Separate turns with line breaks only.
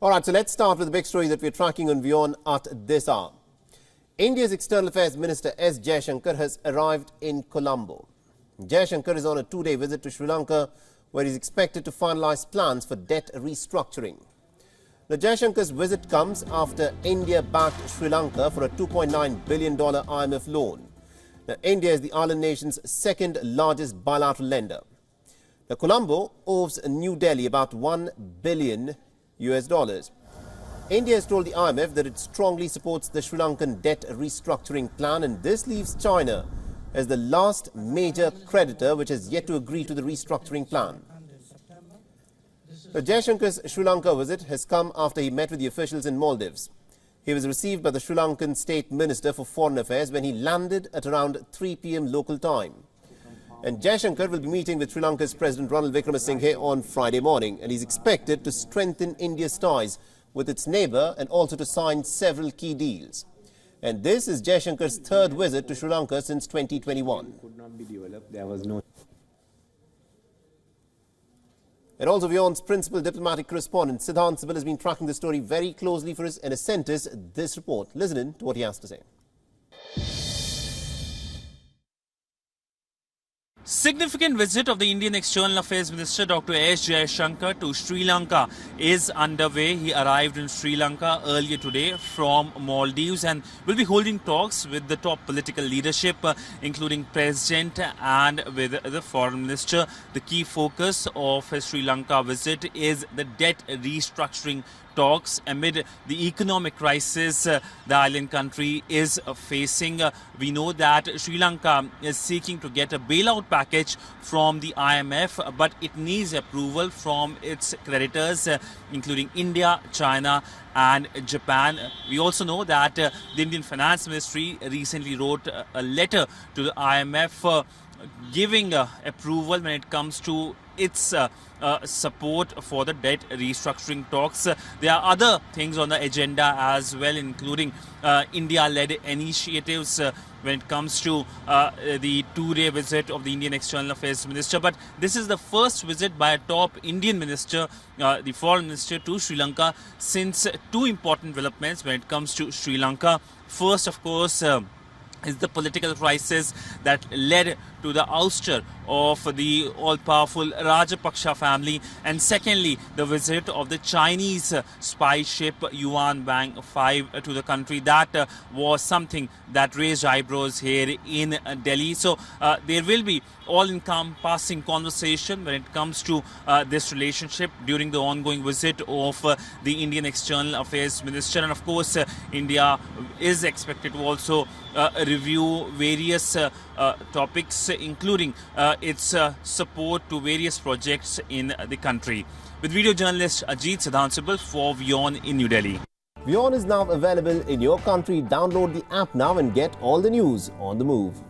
All right, so let's start with the big story that we're tracking on WION at this hour. India's External Affairs Minister S. Jaishankar has arrived in Colombo. Jaishankar is on a two-day visit to Sri Lanka, where he's expected to finalize plans for debt restructuring. Now, Jaishankar's visit comes after India backed Sri Lanka for a $2.9 billion IMF loan. Now, India is the island nation's second largest bilateral lender. Now, Colombo owes New Delhi about $1 billion. India has told the IMF that it strongly supports the Sri Lankan debt restructuring plan, and this leaves China as the last major creditor which has yet to agree to the restructuring plan. Jaishankar's Sri Lanka visit has come after he met with the officials in Maldives. He was received by the Sri Lankan State Minister for Foreign Affairs when he landed at around 3 p.m. local time. And Jaishankar will be meeting with Sri Lanka's President Ranil Wickremesinghe on Friday morning, and he's expected to strengthen India's ties with its neighbour and also to sign several key deals. And this is Jaishankar's third visit to Sri Lanka since 2021. And also WION's principal diplomatic correspondent Siddhant Sibil has been tracking the story very closely for us and has sent us this report. Listen in to what he has to say.
Significant visit of the Indian External Affairs Minister Dr. S. Jaishankar to Sri Lanka is underway. He arrived in Sri Lanka earlier today from Maldives and will be holding talks with the top political leadership, including President and with the Foreign Minister. The key focus of his Sri Lanka visit is the debt restructuring talks amid the economic crisis the island country is facing. We know that Sri Lanka is seeking to get a bailout package from the IMF, but it needs approval from its creditors, including India, China and Japan. We also know that the Indian Finance Ministry recently wrote a letter to the IMF giving approval when it comes to its support for the debt restructuring talks. There are other things on the agenda as well, including India-led initiatives when it comes to the two-day visit of the Indian External Affairs Minister. But this is the first visit by a top Indian minister, the Foreign Minister, to Sri Lanka since two important developments when it comes to Sri Lanka. First, of course, is the political crisis that led to the ouster of the all-powerful Rajapaksa family, and secondly, the visit of the Chinese spy ship Yuan Wang 5 to the country. That was something that raised eyebrows here in Delhi. So there will be all-encompassing conversation when it comes to this relationship during the ongoing visit of the Indian External Affairs Minister. And of course, India is expected to also review various topics, including its support to various projects in the country. With video journalist Ajit Siddhant Sibil for WION in New Delhi.
WION is now available in your country. Download the app now and get all the news on the move.